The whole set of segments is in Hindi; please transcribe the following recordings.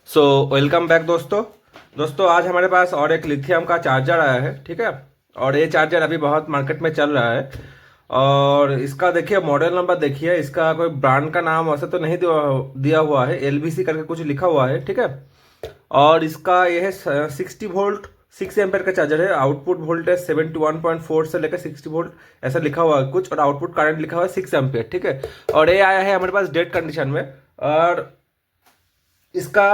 सो वेलकम बैक दोस्तों आज हमारे पास और एक लिथियम का चार्जर आया है। ठीक है। और ये चार्जर अभी बहुत मार्केट में चल रहा है। और इसका देखिए मॉडल नंबर देखिए, इसका कोई ब्रांड का नाम वैसे तो नहीं दिया हुआ है, एलबीसी करके कुछ लिखा हुआ है। ठीक है। और इसका ये है 60 वोल्ट 6 एम्पेयर का चार्जर है। आउटपुट वोल्टेज 71.4 से लेकर 60 वोल्ट ऐसा लिखा हुआ है कुछ, और आउटपुट करंट लिखा हुआ है 6 एम्पेयर। ठीक है। और ये आया है हमारे पास डेड कंडीशन में। और इसका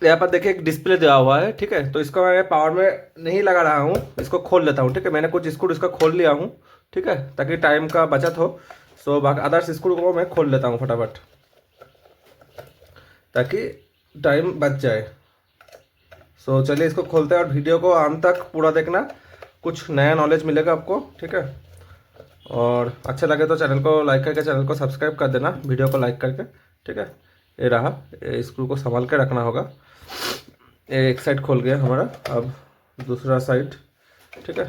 यहाँ पर देखिए एक डिस्प्ले दिया हुआ है। ठीक है। तो इसको मैं पावर में नहीं लगा रहा हूँ, इसको खोल लेता हूँ। ठीक है। मैंने कुछ स्क्रू इसका खोल लिया हूँ। ठीक है, ताकि टाइम का बचत हो। सो बाकी अदर्स स्क्रू को मैं खोल लेता हूँ फटाफट, ताकि टाइम बच जाए। सो चलिए इसको खोलते हैं और वीडियो को अंत तक पूरा देखना, कुछ नया नॉलेज मिलेगा आपको। ठीक है। और अच्छा लगे तो चैनल को लाइक करके चैनल को सब्सक्राइब कर देना, वीडियो को लाइक करके। ठीक है। ये रहा, ये स्क्रू को संभाल के रखना होगा। ये एक साइड खोल गया हमारा, अब दूसरा साइड। ठीक है।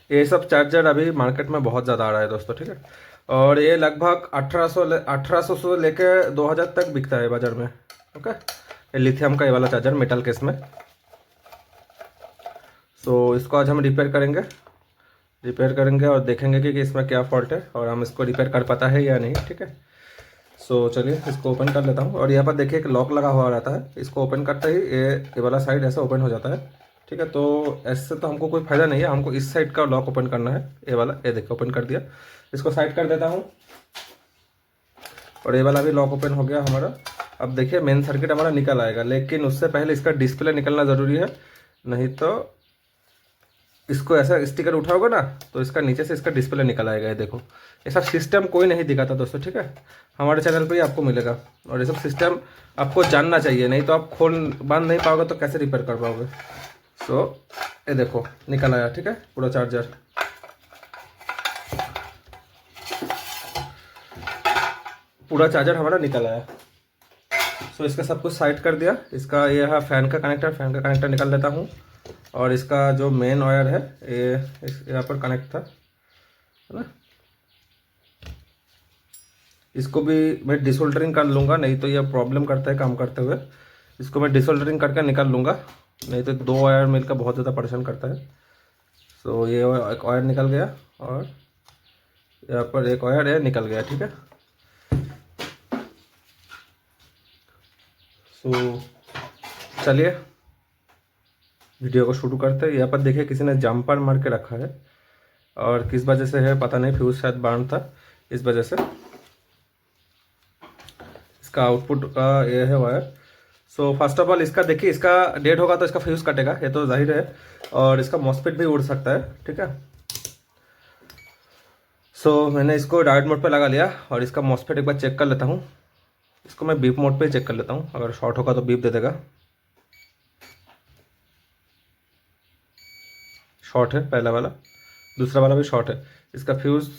ये सब चार्जर अभी मार्केट में बहुत ज़्यादा आ रहा है दोस्तों। ठीक है। और ये लगभग 1800 से लेके 2000 तक बिकता है बाजार में। ओके। ये लिथियम का ये वाला चार्जर मेटल केस में। सो इसको आज हम रिपेयर करेंगे और देखेंगे कि इसमें क्या फॉल्ट है और हम इसको रिपेयर कर पाता है या नहीं। ठीक है। सो चलिए इसको ओपन कर लेता हूँ। और यहाँ पर देखिए एक लॉक लगा हुआ रहता है, इसको ओपन करते ही ये वाला साइड ऐसा ओपन हो जाता है। ठीक है। तो ऐसे तो हमको कोई फ़ायदा नहीं है, हमको इस साइड का लॉक ओपन करना है। ये वाला, ये देखिए ओपन कर दिया। इसको साइड कर देता हूँ और ये वाला भी लॉक ओपन हो गया हमारा। अब देखिए मेन सर्किट हमारा निकल आएगा, लेकिन उससे पहले इसका डिस्प्ले निकलना ज़रूरी है, नहीं तो इसको ऐसा स्टिकर उठाओगे ना तो इसका नीचे से इसका डिस्प्ले निकल आएगा। ये देखो, ऐसा सिस्टम कोई नहीं दिखाता दोस्तों। ठीक है। हमारे चैनल पे ही आपको मिलेगा, और ये सब सिस्टम आपको जानना चाहिए, नहीं तो आप खोल बंद नहीं पाओगे तो कैसे रिपेयर कर पाओगे। सो ये देखो निकल आया। ठीक है, पूरा चार्जर। पूरा चार्जर हमारा निकल आया। सो इसका सब कुछ साइड कर दिया। इसका ये है फैन का कनेक्टर निकाल लेता हूँ। और इसका जो मेन वायर है ये यहाँ पर कनेक्ट था, है ना। इसको भी मैं डिसोल्डरिंग कर लूँगा, नहीं तो ये प्रॉब्लम करता है काम करते हुए। इसको मैं डिसोल्डरिंग करके निकाल लूँगा, नहीं तो दो वायर मिलकर बहुत ज़्यादा परेशान करता है। सो ये एक वायर निकल गया और यहाँ पर एक वायर है निकल गया। ठीक है। सो चलिए वीडियो को शुरू करते हैं। यहाँ पर देखिए किसी ने जंपर मार के रखा है, और किस वजह से है पता नहीं, फ्यूज शायद बार्न था इस वजह से। इसका आउटपुट का ये है wire. So first of all इसका देखिए, इसका डेड होगा तो इसका फ्यूज कटेगा, ये तो जाहिर है। और इसका मॉसफेट भी उड़ सकता है। ठीक है। सो मैंने इसको डायोड मोड पे लगा लिया, और इसका मॉसफेट एक बार चेक कर लेता हूँ। इसको मैं बीप मोड पे चेक कर लेता हूँ, अगर शॉर्ट होगा तो बीप दे देगा। शॉर्ट है पहला वाला, दूसरा वाला भी शॉर्ट है। इसका फ्यूज़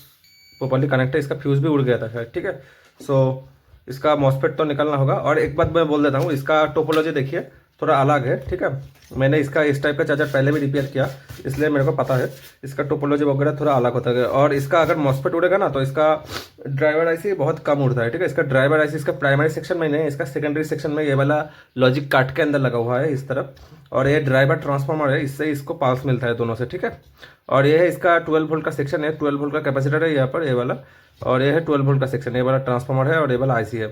प्रॉपर्ली कनेक्ट है, इसका फ्यूज़ भी उड़ गया था शायद। ठीक है। सो इसका मॉसफेट तो निकलना होगा। और एक बात मैं बोल देता हूँ, इसका टोपोलॉजी देखिए थोड़ा अलग है। ठीक है। मैंने इसका इस टाइप का चार्जर पहले भी रिपेयर किया, इसलिए मेरे को पता है इसका टोपोलॉजी वगैरह थोड़ा अलग होता है। और इसका अगर मॉसफेट उड़ेगा ना तो इसका ड्राइवर आईसी बहुत कम उड़ता है। ठीक है। इसका ड्राइवर आईसी इसका प्राइमरी सेक्शन में नहीं है, इसका सेकेंडरी सेक्शन में ये वाला लॉजिक काट के अंदर लगा हुआ है इस तरफ। और ये ड्राइवर ट्रांसफार्मर है, इससे इसको पास मिलता है दोनों से। ठीक है। और ये है इसका 12 वोल्ट का सेक्शन है, 12 वोल्ट का कैपेसिटर है यहाँ पर ये वाला। और ये है 12 वोल्ट का सेक्शन, ये वाला ट्रांसफार्मर है और ये वाला आईसी है।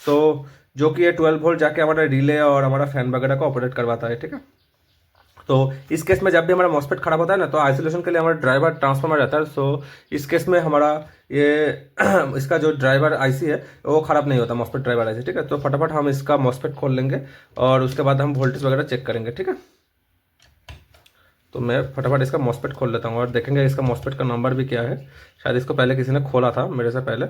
सो जो कि ये 12 वोल्ट जाके हमारा रिले और हमारा फैन वगैरह को ऑपरेट करवाता है। ठीक है। तो इस केस में जब भी हमारा मॉसफेट खराब होता है ना, तो आइसोलेशन के लिए हमारा ड्राइवर ट्रांसफार्मर रहता है। सो इस केस में हमारा ये इसका जो ड्राइवर आईसी है वो ख़राब नहीं होता, मॉसफेट ड्राइवर आईसी। ठीक है। तो फटाफट हम इसका मॉसफेट खोल लेंगे और उसके बाद हम वोल्टेज वगैरह चेक करेंगे। ठीक है। तो मैं फटाफट इसका मॉसफेट खोल लेता हूँ और देखेंगे इसका मॉसफेट का नंबर भी क्या है। शायद इसको पहले किसी ने खोला था मेरे से पहले,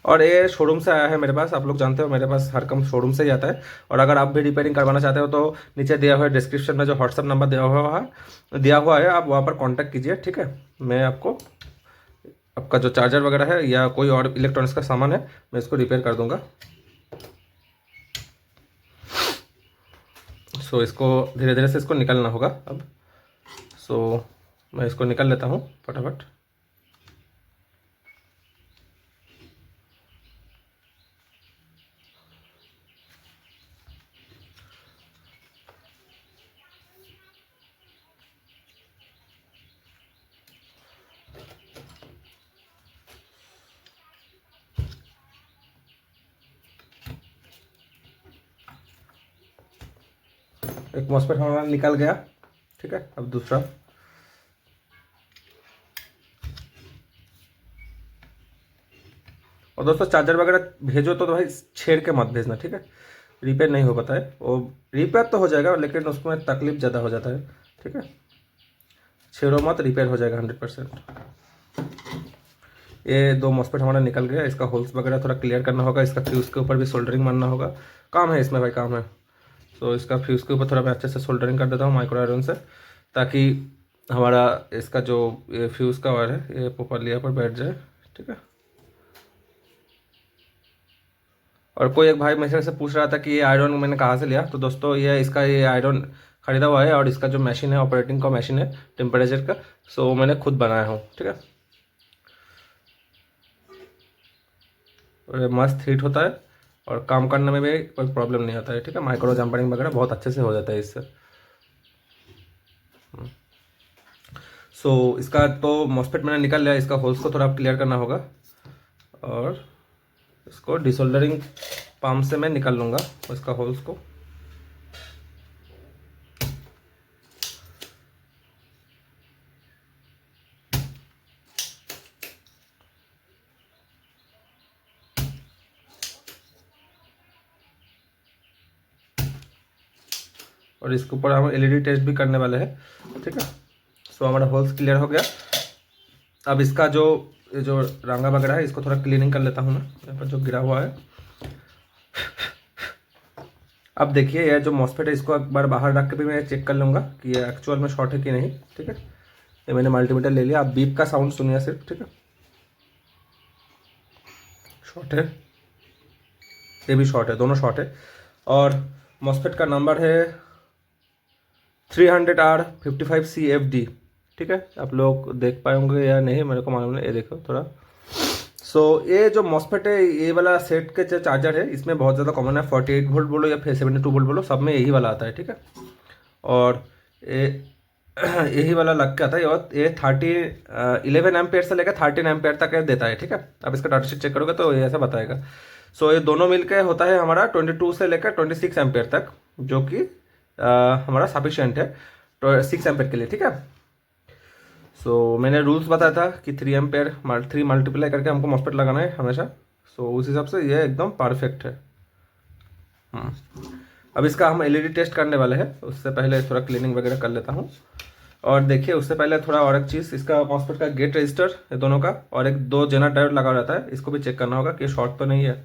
और ये शोरूम से आया है मेरे पास। आप लोग जानते हो मेरे पास हर कम शोरूम से ही आता है। और अगर आप भी रिपेयरिंग करवाना चाहते हो तो नीचे दिया हुआ है डिस्क्रिप्शन में जो व्हाट्सअप नंबर दिया हुआ है, आप वहाँ पर कांटेक्ट कीजिए। ठीक है। मैं आपको आपका जो चार्जर वगैरह है या कोई और इलेक्ट्रॉनिक्स का सामान है मैं इसको रिपेयर कर दूंगा। सो इसको धीरे धीरे से इसको निकालना होगा अब। सो मैं इसको निकाल लेता हूँ फटाफट। एक मॉस्फेट हमारा निकल गया, ठीक है। अब दूसरा, और दोस्तों चार्जर वगैरह भेजो तो भाई छेड़ के मत भेजना, ठीक है। रिपेयर नहीं हो पाता है वो, रिपेयर तो हो जाएगा लेकिन उसमें तकलीफ ज़्यादा हो जाता है, ठीक है। छेड़ो मत, रिपेयर हो जाएगा 100%। ये दो मॉस्फेट हमारा निकल गया, इसका होल्स वगैरह थोड़ा क्लियर करना होगा, इसका फ्यूज़ के ऊपर भी सोल्डरिंग मारना होगा। काम है इसमें भाई, काम है। तो इसका फ्यूज़ के ऊपर थोड़ा मैं अच्छे से सोल्डरिंग कर देता हूँ माइक्रो आयरन से, ताकि हमारा इसका जो ये फ्यूज़ का वायर है ये प्रॉपरली यहाँ पर बैठ जाए, ठीक है। और कोई एक भाई मेरे से पूछ रहा था कि ये आयरन मैंने कहाँ से लिया, तो दोस्तों ये आयरन खरीदा हुआ है, और इसका जो मशीन है, ऑपरेटिंग का मशीन है टेम्परेचर का, सो मैंने खुद बनाया हूँ, ठीक है। और ये मस्त हीट होता है और काम करने में भी कोई प्रॉब्लम नहीं आता है, ठीक है। माइक्रो जम्परिंग वगैरह बहुत अच्छे से हो जाता है इससे। सो इसका तो मॉस्फेट मैंने निकाल लिया, इसका होल्स को थोड़ा क्लियर करना होगा, और इसको डिसोल्डरिंग पाम से मैं निकाल लूँगा इसका होल्स को। और इसके ऊपर हम एलईडी टेस्ट भी करने वाले हैं, ठीक है। सो हमारा होल्स क्लियर हो गया। अब इसका जो रंगा वगैरह है इसको थोड़ा क्लीनिंग कर लेता हूँ मैं, यहाँ पर जो गिरा हुआ है। अब देखिए ये जो मॉस्फेट है इसको एक बार बाहर रख के भी मैं चेक कर लूँगा कि ये एक्चुअल में शॉर्ट है कि नहीं, ठीक है। ये मैंने मल्टीमीटर ले लिया, आप बीप का साउंड सुनिए सिर्फ, ठीक है। शॉर्ट है, ये भी शॉर्ट है, दोनों शॉर्ट है। और मॉस्फेट का नंबर है 300R55CFD, ठीक है। आप लोग देख पाए होंगे या नहीं मेरे को मालूम नहीं, ये देखो थोड़ा। सो ये जो मॉस्फेट है, ये वाला सेट के जो चार्जर है इसमें बहुत ज़्यादा कॉमन है, 48 वोल्ट बोलो या फिर 72 वोल्ट बोलो, सब में यही वाला आता है, ठीक है। और ये यही वाला लग के आता है, और ये 11 एम्पेयर से लेकर 13 एम्पेयर तक देता है, ठीक है। अब इसका डाटा शीट चेक करोगे तो ये ऐसा बताएगा। सो ये दोनों मिलकर होता है हमारा 22 से लेकर 26 एम्पेयर तक, जो कि हमारा सफिशिएंट है 6 एम्पेयर के लिए, ठीक है। सो मैंने रूल्स बताया था कि 3 एम्पेयर 3 मल्टीप्लाई करके हमको मॉस्फेट लगाना है हमेशा। सो उस हिसाब से ये एकदम परफेक्ट है। अब इसका हम एलईडी टेस्ट करने वाले हैं, उससे पहले थोड़ा क्लीनिंग वगैरह कर लेता हूँ। और देखिए उससे पहले थोड़ा और एक चीज़, इसका मॉस्फेट का गेट रजिस्टर ये दोनों का, और एक 2 जेनर डायोड लगा रहता है, इसको भी चेक करना होगा कि शॉर्ट तो नहीं है।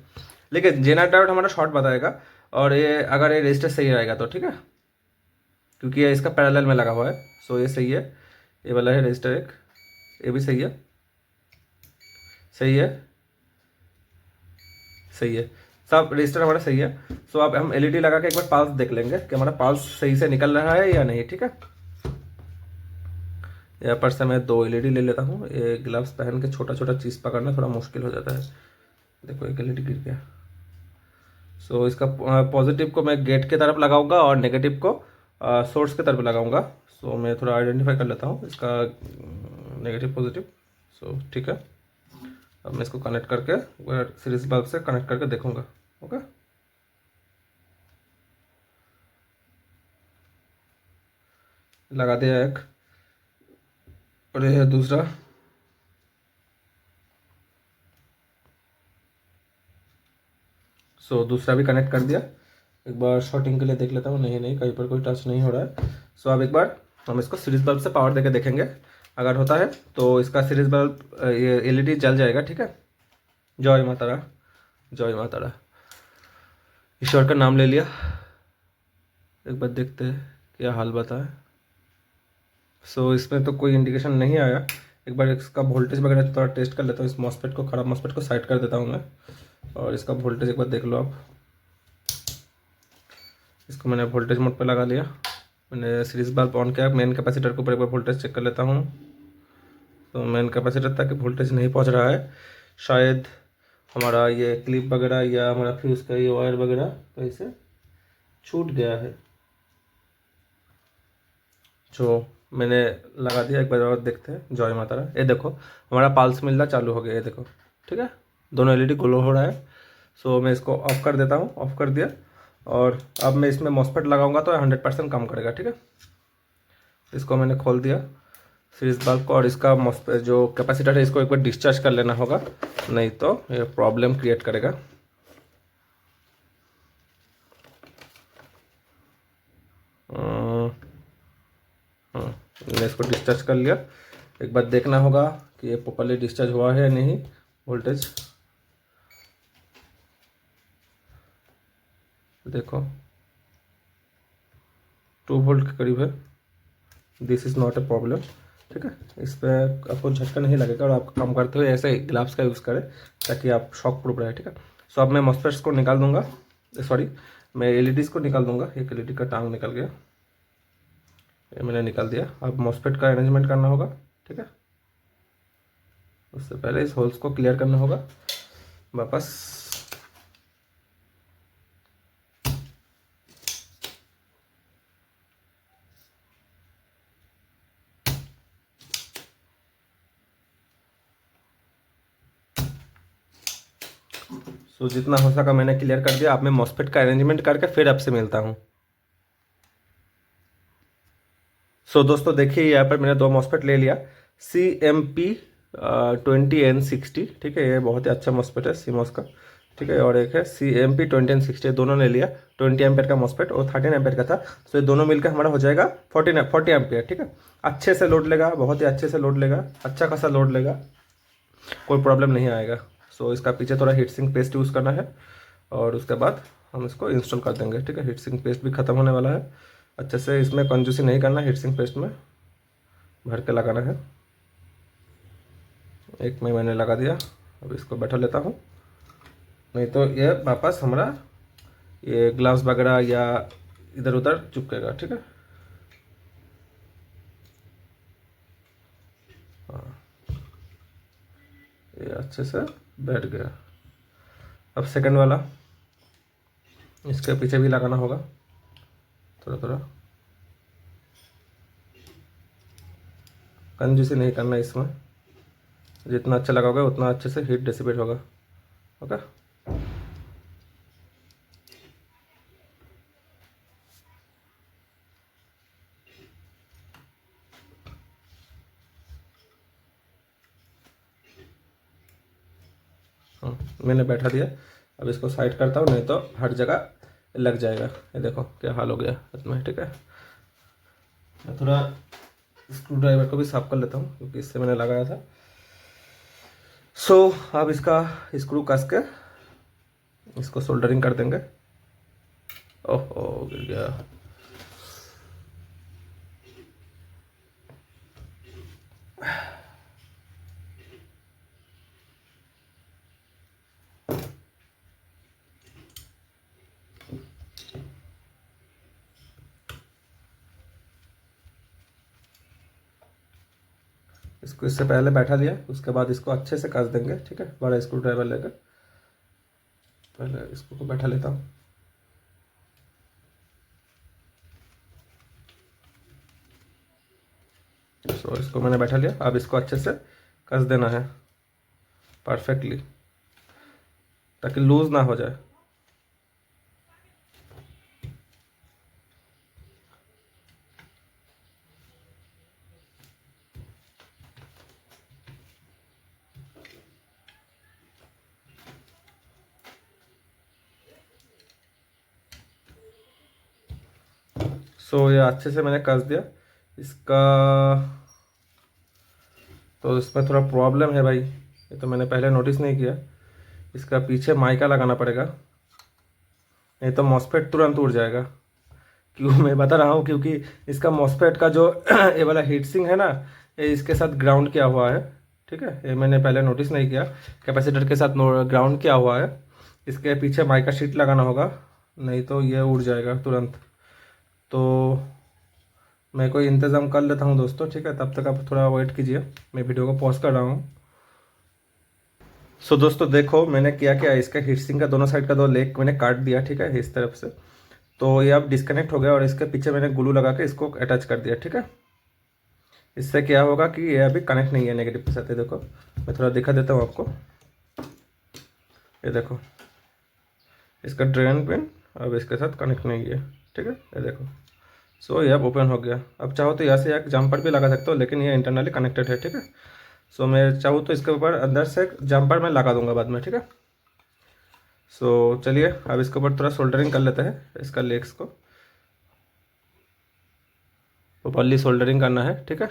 लेकिन जेनर डायोड हमारा शॉर्ट बताएगा, और ये अगर ये रजिस्टर सही रहेगा तो, ठीक है, क्योंकि ये इसका पैरेलल में लगा हुआ है। सो ये सही है, ये वाला है रजिस्टर एक, ये भी सही है, सही है, सही है, सब रजिस्टर हमारा सही है। सो अब हम एलईडी लगा के एक बार पल्स देख लेंगे कि हमारा पल्स सही से निकल रहा है या नहीं, ठीक है। यहाँ पर से मैं 2 एलईडी ले लेता हूँ। ये ग्लव्स पहन के छोटा छोटा चीज़ पकड़ना थोड़ा मुश्किल हो जाता है। देखो एक एलईडी गिर गया। सो इसका पॉजिटिव को मैं गेट की तरफ लगाऊंगा और नेगेटिव को सोर्स की तरफ लगाऊंगा। सो मैं थोड़ा आइडेंटिफाई कर लेता हूँ इसका नेगेटिव पॉजिटिव। सो ठीक है, अब मैं इसको कनेक्ट करके सीरीज बल्ब से कनेक्ट करके देखूंगा। ओके, लगा दिया एक, और ये है दूसरा। सो दूसरा भी कनेक्ट कर दिया। एक बार शॉर्टिंग के लिए देख लेता हूँ, नहीं नहीं कहीं पर कोई टच नहीं हो रहा है। सो अब एक बार हम इसको सीरीज बल्ब से पावर देके देखेंगे, अगर होता है तो इसका सीरीज बल्ब ये एलईडी जल जाएगा, ठीक है। जय माता रा, जय माता रा, ईश्वर का नाम ले लिया। एक बार देखते हैं क्या हाल बताए। सो इसमें तो कोई इंडिकेशन नहीं आया। एक बार इसका वोल्टेज वगैरह थोड़ा टेस्ट कर लेता हूँ। इस मॉस्फेट को, खराब मॉस्फेट को साइड कर देता हूँ मैं, और इसका वोल्टेज एक बार देख लो आप। इसको मैंने वोल्टेज मोड पे लगा लिया। मैंने सीरीज बल्ब ऑन किया। मेन कैपेसिटर के ऊपर एक बार वोल्टेज चेक कर लेता हूँ। तो मेन कैपेसिटर तक वोल्टेज नहीं पहुँच रहा है, शायद हमारा ये क्लिप वगैरह या हमारा फ्यूज़ का ये वायर वगैरह कहीं से छूट गया है। जो मैंने लगा दिया, एक बार और देखते हैं। जय माता रा। ये देखो हमारा पाल्स मिलना चालू हो गया, ये देखो, ठीक है, दोनों एलईडी ग्लो हो रहा है। सो मैं इसको ऑफ कर देता हूँ। ऑफ कर दिया, और अब मैं इसमें मॉसफेट लगाऊंगा तो 100% काम करेगा, ठीक है। इसको मैंने खोल दिया सीरीज बल्ब को, और इसका जो कैपेसिटर है इसको एक बार डिस्चार्ज कर लेना होगा, नहीं तो ये प्रॉब्लम क्रिएट करेगा। मैंने इसको डिस्चार्ज कर लिया। एक बार देखना होगा कि ये प्रॉपर्ली डिस्चार्ज हुआ है या नहीं। वोल्टेज देखो 2 वोल्ट के करीब है। This is not a problem, ठीक है। इस पर आपको झटका नहीं लगेगा, और आप काम करते हुए ऐसे ग्लव्स का यूज़ करें ताकि आप शॉक प्रूफ रहे, ठीक है। सो अब मैं मॉसफेट्स को निकाल दूंगा, सॉरी मैं एलईडीज़ को निकाल दूंगा। एक एलईडी का टांग निकल गया, ये मैंने निकाल दिया। अब मॉसफेट का अरेंजमेंट करना होगा, ठीक है। उससे पहले इस होल्स को क्लियर करना होगा वापस। सो जितना हो सका मैंने क्लियर कर दिया। अब मैं मॉसफेट का अरेंजमेंट करके फिर आपसे मिलता हूँ। सो दोस्तों देखिए, यहाँ पर मैंने 2 मॉसफेट ले लिया, CMP 20N60, ठीक है। ये बहुत ही अच्छा मॉसफेट है सीमॉस का, ठीक है। और एक है CMP 20N60, दोनों ले लिया। 20 एम्पेयर का मॉसफेट और 13 एम्पेयर का था। तो ये दोनों मिलकर हमारा हो जाएगा 40 एम्पेयर, ठीक है। अच्छे से लोड लेगा, बहुत ही अच्छे से लोड लेगा, अच्छा खासा लोड लेगा, कोई प्रॉब्लम नहीं आएगा। सो इसका पीछे थोड़ा हीट सिंक पेस्ट यूज़ करना है, और उसके बाद हम इसको इंस्टॉल कर देंगे, ठीक है। हीट सिंक पेस्ट भी ख़त्म होने वाला है। अच्छे से इसमें कंजूसी नहीं करना, हीट सिंक पेस्ट में भर के लगाना है। एक में मैंने लगा दिया। अब इसको बैठा लेता हूँ, नहीं तो ये वापस हमारा ये ग्लव्स वगैरह या इधर उधर चिपकेगा, ठीक है। हाँ, ये अच्छे से बैठ गया। अब सेकंड वाला, इसके पीछे भी लगाना होगा थोड़ा थोड़ा। कंजूसी नहीं करना इसमें, जितना अच्छा लगाओगे उतना अच्छे से हीट डिसिपेट होगा, ओके। मैंने बैठा दिया। अब इसको साइड करता हूँ, नहीं तो हर जगह लग जाएगा। ये देखो क्या हाल हो गया इसमें, ठीक है। मैं थोड़ा स्क्रू ड्राइवर को भी साफ कर लेता हूँ, क्योंकि इससे मैंने लगाया था। सो अब इसका स्क्रू कस के इसको सोल्डरिंग कर देंगे। ओहो गिर गया। इसको इससे पहले बैठा दिया, उसके बाद इसको अच्छे से कस देंगे, ठीक है। बड़ा स्क्रू ड्राइवर लेकर पहले इसको को बैठा लेता हूँ। सो इसको मैंने बैठा लिया। अब इसको अच्छे से कस देना है परफेक्टली, ताकि लूज ना हो जाए। सो ये अच्छे से मैंने कस दिया इसका। तो इसमें थोड़ा प्रॉब्लम है भाई, ये तो मैंने पहले नोटिस नहीं किया। इसका पीछे माइका लगाना पड़ेगा, नहीं तो मॉसफेट तुरंत उड़ जाएगा। क्यों मैं बता रहा हूँ, क्योंकि इसका मॉसफेट का जो ये वाला हीट सिंक है ना, ये इसके साथ ग्राउंड किया हुआ है, ठीक है। ये मैंने पहले नोटिस नहीं किया। कैपेसिटर के साथ ग्राउंड किया हुआ है। इसके पीछे माइका शीट लगाना होगा, नहीं तो ये उड़ जाएगा तुरंत। तो मैं कोई इंतज़ाम कर लेता हूँ दोस्तों, ठीक है, तब तक आप थोड़ा वेट कीजिए, मैं वीडियो को पॉज कर रहा हूँ। सो दोस्तों देखो मैंने क्या किया, इसका हीट सिंक का दोनों साइड का दो लेग मैंने काट दिया, ठीक है, इस तरफ से। तो ये अब डिस्कनेक्ट हो गया और इसके पीछे मैंने ग्लू लगा के इसको अटैच कर दिया, ठीक है। इससे क्या होगा कि ये अभी कनेक्ट नहीं है नेगेटिव के साथ। ये देखो मैं थोड़ा दिखा देता हूँ आपको, ये देखो इसका ड्रेन पिन अब इसके साथ कनेक्ट नहीं है, ठीक है, ये देखो। सो ये अब ओपन हो गया। अब चाहो तो यहाँ से एक जम्पर भी लगा सकते हो, लेकिन ये इंटरनली कनेक्टेड है, ठीक है। सो मैं चाहूँ तो इसके ऊपर अंदर से जम्पर मैं लगा दूंगा बाद में, ठीक है। सो चलिए अब इसके ऊपर थोड़ा सोल्डरिंग कर लेते हैं इसका लेग्स को, प्रॉपर्ली सोल्डरिंग करना है, ठीक है।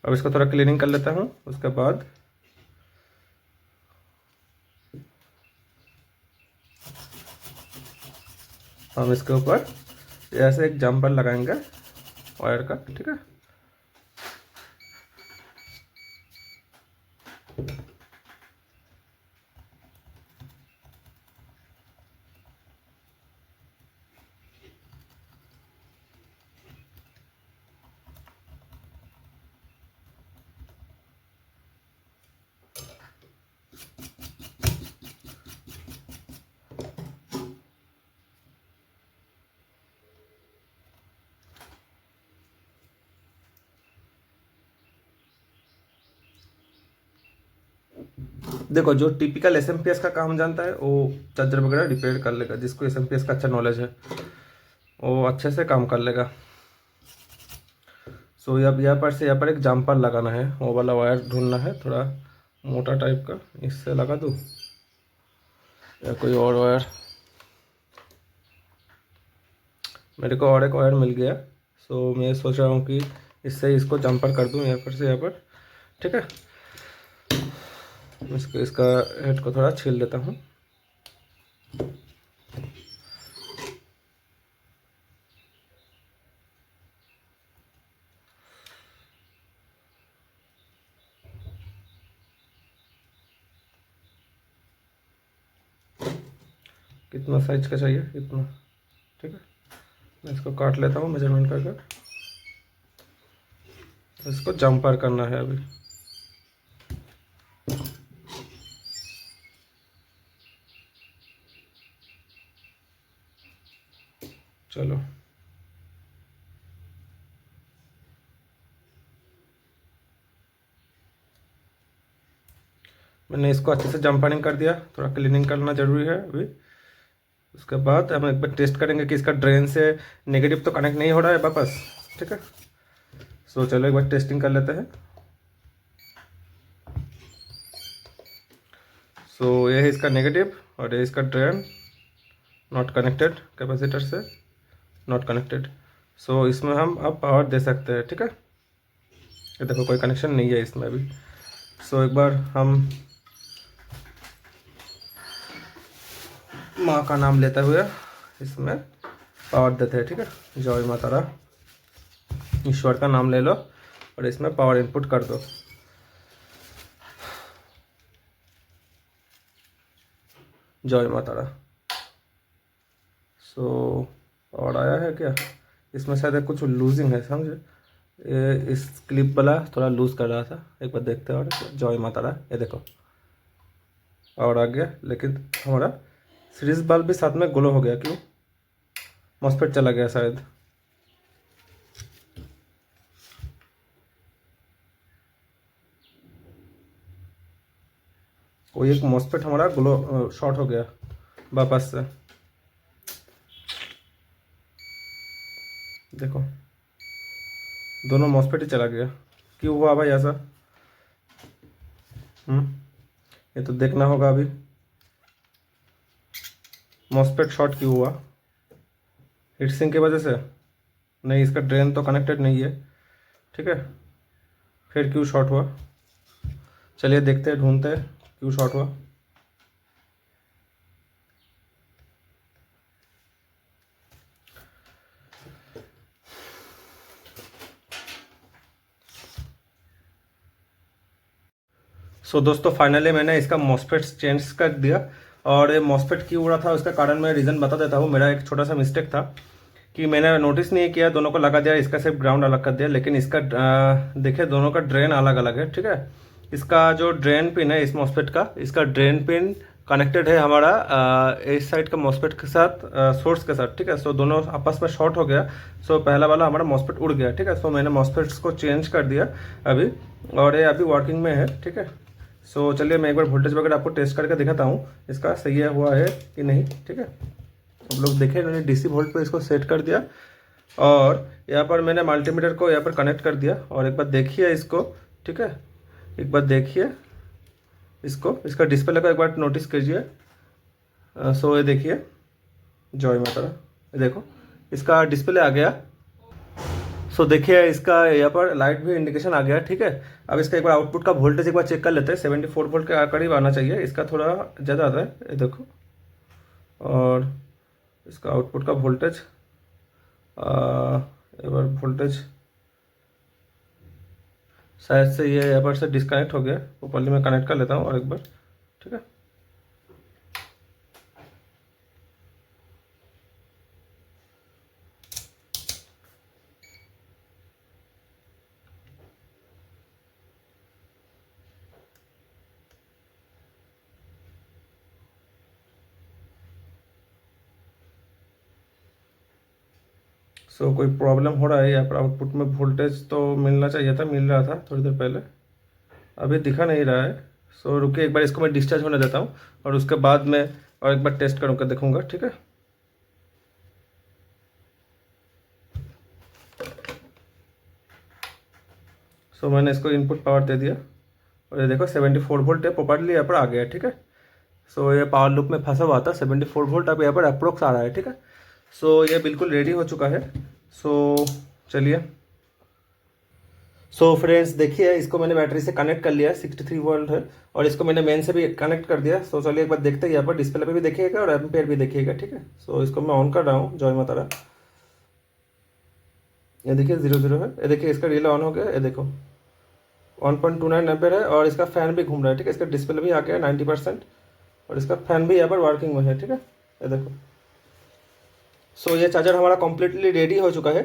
अब इसको थोड़ा क्लीनिंग कर लेता हूँ, उसके बाद हम इसके ऊपर ऐसे एक जम्पर लगाएंगे वायर का, ठीक है। देखो जो टिपिकल एसएमपीएस का काम जानता है वो चार्जर वगैरह रिपेयर कर लेगा, जिसको एसएमपीएस का अच्छा नॉलेज है वो अच्छे से काम कर लेगा। सो अब यहाँ पर से यहाँ पर एक जम्पर लगाना है, वो वाला वायर ढूंढना है थोड़ा मोटा टाइप का, इससे लगा दूँ या कोई और वायर। मेरे को और एक वायर मिल गया। सो मैं सोच रहा हूँ कि इससे इसको जम्पर कर दूँ यहाँ पर से यहाँ पर, ठीक है। इसको इसका हेड को थोड़ा छील देता हूँ। कितना साइज का चाहिए इतना, ठीक है। मैं इसको काट लेता हूँ मेजरमेंट करके। इसको जम्पर करना है अभी। चलो मैंने इसको अच्छे से जम्परिंग कर दिया, थोड़ा क्लीनिंग करना ज़रूरी है अभी। उसके बाद हम एक बार टेस्ट करेंगे कि इसका ड्रेन से नेगेटिव तो कनेक्ट नहीं हो रहा है वापस, ठीक है। सो चलो एक बार टेस्टिंग कर लेते हैं। सो ये है इसका नेगेटिव और ये इसका ड्रेन, नॉट कनेक्टेड, कैपेसिटर से नॉट कनेक्टेड। सो इसमें हम अब पावर दे सकते हैं, ठीक है। ये देखो कोई कनेक्शन नहीं है इसमें अभी। सो एक बार हम माँ का नाम लेते हुए इसमें पावर देते हैं, ठीक है। जय माता रा, ईश्वर का नाम ले लो और इसमें पावर इनपुट कर दो। जय माता रा। सो पावर आया है क्या, इसमें शायद कुछ लूजिंग है, समझे। इस क्लिप वाला थोड़ा लूज कर रहा था, एक बार देखते हैं। और जय माता रा, ये देखो पावर आ गया, लेकिन हमारा सीरीज बल्ब भी साथ में ग्लो हो गया, क्यों, मॉस्फेट चला गया शायद। कोई एक मॉस्फेट हमारा ग्लो शॉर्ट हो गया वापस से, देखो दोनों मॉस्फेट ही चला गया। क्यों हुआ भाई ऐसा, ये तो देखना होगा अभी। मॉस्फेट शॉर्ट क्यों हुआ, हीट सिंक की वजह से नहीं, इसका ड्रेन तो कनेक्टेड नहीं है, ठीक है। फिर क्यों शॉर्ट हुआ, चलिए देखते हैं, ढूंढते हैं क्यों शॉर्ट हुआ। सो दोस्तों फाइनली मैंने इसका मॉसफेट चेंज कर दिया। और ये मॉसफेट क्यों उड़ा था उसका कारण मैं रीज़न बता देता हूँ। मेरा एक छोटा सा मिस्टेक था कि मैंने नोटिस नहीं किया, दोनों को लगा दिया, इसका सिर्फ ग्राउंड अलग कर दिया, लेकिन इसका देखिए दोनों का ड्रेन अलग अलग है, ठीक है। इसका जो ड्रेन पिन है इस मॉसफेट का, इसका ड्रेन पिन कनेक्टेड है हमारा इस साइड का मॉसफेट के साथ, सोर्स के साथ, ठीक है। सो दोनों आपस में शॉर्ट हो गया। सो पहला वाला हमारा मॉसफेट उड़ गया, ठीक है। सो मैंने मॉसफेट्स को चेंज कर दिया अभी, और ये अभी वर्किंग में है, ठीक है। सो चलिए मैं एक बार वोल्टेज वगैरह आपको टेस्ट करके दिखाता हूँ इसका सही है हुआ है कि नहीं, ठीक है। आप लोग देखें, मैंने डीसी वोल्ट पे इसको सेट कर दिया और यहाँ पर मैंने मल्टीमीटर को यहाँ पर कनेक्ट कर दिया। और एक बार देखिए इसको, ठीक है, एक बार देखिए इसको, इसका डिस्प्ले का एक बार नोटिस कीजिए। सो ये देखिए, जॉय माता दी, ये देखो इसका डिस्प्ले आ गया। सो देखिए इसका यहाँ पर लाइट भी इंडिकेशन आ गया, ठीक है। अब इसका एक बार आउटपुट का वोल्टेज एक बार चेक कर लेते हैं। 74 वोल्ट के करीब आना चाहिए, इसका थोड़ा ज़्यादा आता है, ये देखो। और इसका आउटपुट का वोल्टेज एक बार वोल्टेज शायद से ये यहाँ पर से डिस्कनेक्ट हो गया, प्रॉपर्ली मैं कनेक्ट कर लेता हूँ और एक बार, ठीक है। सो कोई प्रॉब्लम हो रहा है यहाँ पर, आउटपुट में वोल्टेज तो मिलना चाहिए था, मिल रहा था थोड़ी देर पहले, अभी दिखा नहीं रहा है। सो रुकिए एक बार इसको मैं डिस्चार्ज होने देता हूँ और उसके बाद मैं और एक बार टेस्ट करूँगा, देखूँगा, ठीक है। सो मैंने इसको इनपुट पावर दे दिया और ये देखो 74 वोल्ट है, प्रॉपर्ली यहाँ पर आ गया, ठीक है। सो ये पावर लूप में फंसा हुआ था, 74 वोल्ट अब यहाँ पर अप्रोक्स आ रहा है, ठीक है। सो ये बिल्कुल रेडी हो चुका है। सो चलिए, सो फ्रेंड्स देखिए इसको मैंने बैटरी से कनेक्ट कर लिया, 63 वोल्ट है, और इसको मैंने मेन से भी कनेक्ट कर दिया। सो चलिए एक बार देखते हैं, यहाँ पर डिस्प्ले पे भी देखिएगा और एम्पेयर भी देखिएगा, ठीक है। सो इसको मैं ऑन कर रहा हूँ, जय माता दी। ये देखिए 00 है, ये देखिए इसका रिले ऑन हो गया, ये देखो 1.29 एम्पेयर है और इसका फैन भी घूम रहा है, ठीक है। इसका डिस्प्ले भी आ गया 90% और इसका फैन भी यहाँ पर वर्किंग में है, ठीक है, ये देखो। सो ये चार्जर हमारा कम्प्लीटली रेडी हो चुका है।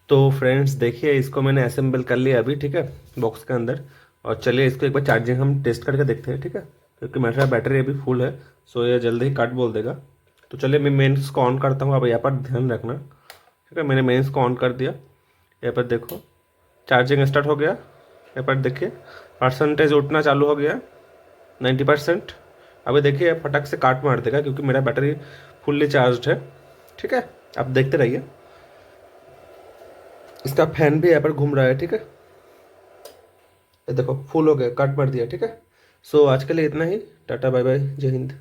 तो फ्रेंड्स देखिए इसको मैंने असेंबल कर लिया अभी, ठीक है, बॉक्स के अंदर। और चलिए इसको एक बार चार्जिंग हम टेस्ट करके देखते हैं, ठीक है, क्योंकि मेरा बैटरी अभी फुल है। सो ये जल्दी ही कट बोल देगा। तो चलिए मैं मेन्स को ऑन करता हूँ, अब यहाँ पर ध्यान रखना, ठीक है। मैंने मेन्स को ऑन कर दिया, यहाँ पर देखो चार्जिंग स्टार्ट हो गया। यहाँ पर देखिए परसेंटेज उठना चालू हो गया, 90%। अभी देखिए फटक से काट मार देगा क्योंकि मेरा बैटरी फुल्ली चार्ज है, ठीक है। आप देखते रहिए, इसका फैन भी यहाँ पर घूम रहा है, ठीक है। ये देखो फुल हो गया, कट मार दिया, ठीक है। सो आज के लिए इतना ही, टाटा बाय बाय, जय हिंद।